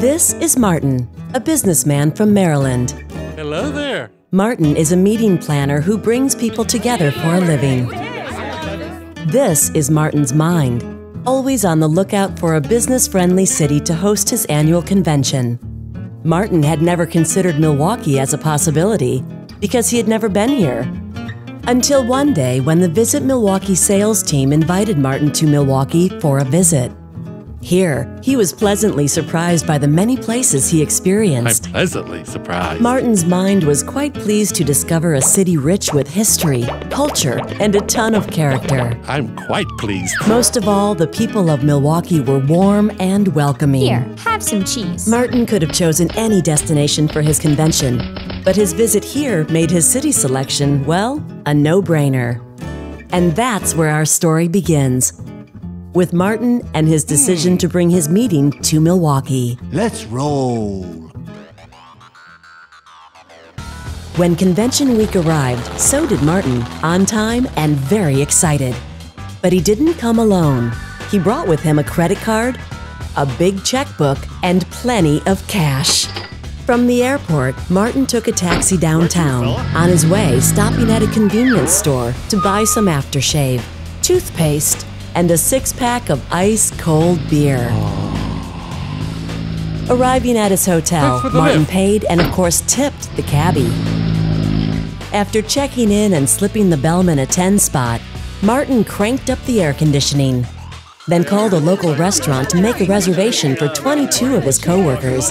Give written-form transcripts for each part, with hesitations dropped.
This is Martin, a businessman from Maryland. Hello there. Martin is a meeting planner who brings people together for a living. This is Martin's mind, always on the lookout for a business-friendly city to host his annual convention. Martin had never considered Milwaukee as a possibility because he had never been here. Until one day when the Visit Milwaukee sales team invited Martin to Milwaukee for a visit. Here, he was pleasantly surprised by the many places he experienced. I'm pleasantly surprised. Martin's mind was quite pleased to discover a city rich with history, culture, and a ton of character. I'm quite pleased. Most of all, the people of Milwaukee were warm and welcoming. Here, have some cheese. Martin could have chosen any destination for his convention, but his visit here made his city selection, well, a no-brainer. And that's where our story begins, with Martin and his decision to bring his meeting to Milwaukee. Let's roll. When convention week arrived, so did Martin, on time and very excited. But he didn't come alone. He brought with him a credit card, a big checkbook, and plenty of cash. From the airport, Martin took a taxi downtown. On his way, stopping at a convenience store to buy some aftershave, toothpaste, and a six-pack of ice-cold beer. Arriving at his hotel, Martin paid and of course tipped the cabbie. After checking in and slipping the bellman a 10 spot, Martin cranked up the air conditioning, then called a local restaurant to make a reservation for 22 of his coworkers.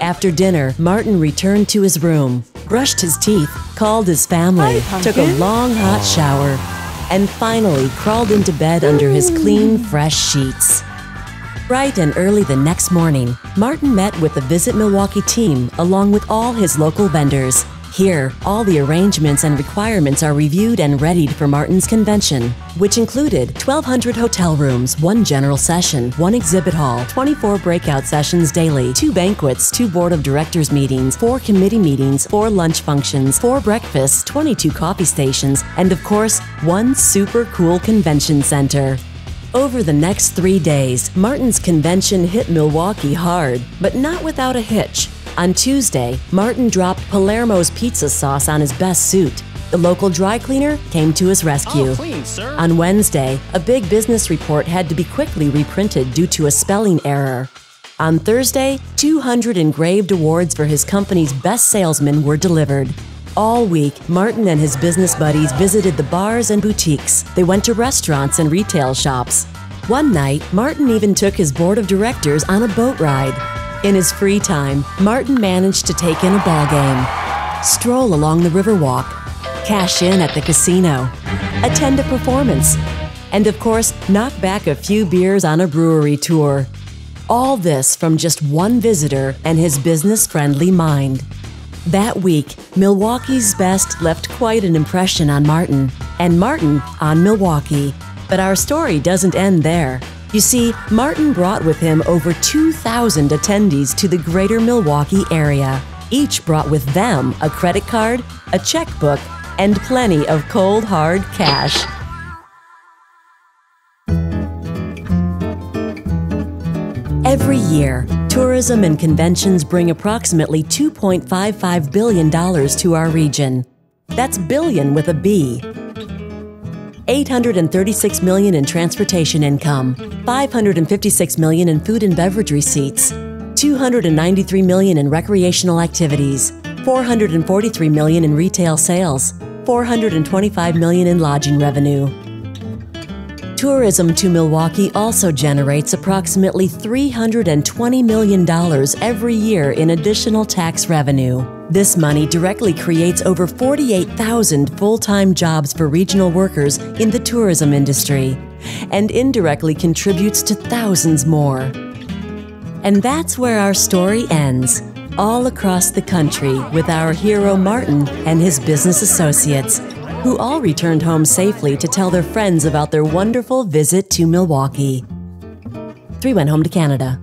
After dinner, Martin returned to his room, brushed his teeth, called his family, took a long hot shower, and finally crawled into bed under his clean, fresh sheets. Bright and early the next morning, Martin met with the Visit Milwaukee team along with all his local vendors. Here, all the arrangements and requirements are reviewed and readied for Martin's convention, which included 1,200 hotel rooms, 1 general session, 1 exhibit hall, 24 breakout sessions daily, 2 banquets, 2 board of directors meetings, 4 committee meetings, 4 lunch functions, 4 breakfasts, 22 coffee stations, and of course, 1 super cool convention center. Over the next 3 days, Martin's convention hit Milwaukee hard, but not without a hitch. On Tuesday, Martin dropped Palermo's pizza sauce on his best suit. The local dry cleaner came to his rescue. All clean, sir. On Wednesday, a big business report had to be quickly reprinted due to a spelling error. On Thursday, 200 engraved awards for his company's best salesman were delivered. All week, Martin and his business buddies visited the bars and boutiques. They went to restaurants and retail shops. One night, Martin even took his board of directors on a boat ride. In his free time, Martin managed to take in a ball game, stroll along the Riverwalk, cash in at the casino, attend a performance, and of course, knock back a few beers on a brewery tour. All this from just one visitor and his business-friendly mind. That week, Milwaukee's best left quite an impression on Martin, and Martin on Milwaukee. But our story doesn't end there. You see, Martin brought with him over 2,000 attendees to the greater Milwaukee area. Each brought with them a credit card, a checkbook, and plenty of cold, hard cash. Every year, tourism and conventions bring approximately $2.55 billion to our region. That's billion with a B. $836 million in transportation income, $556 million in food and beverage receipts, $293 million in recreational activities, $443 million in retail sales, $425 million in lodging revenue. Tourism to Milwaukee also generates approximately $320 million every year in additional tax revenue. This money directly creates over 48,000 full-time jobs for regional workers in the tourism industry, and indirectly contributes to thousands more. And that's where our story ends, all across the country with our hero Martin and his business associates, who all returned home safely to tell their friends about their wonderful visit to Milwaukee. 3 went home to Canada.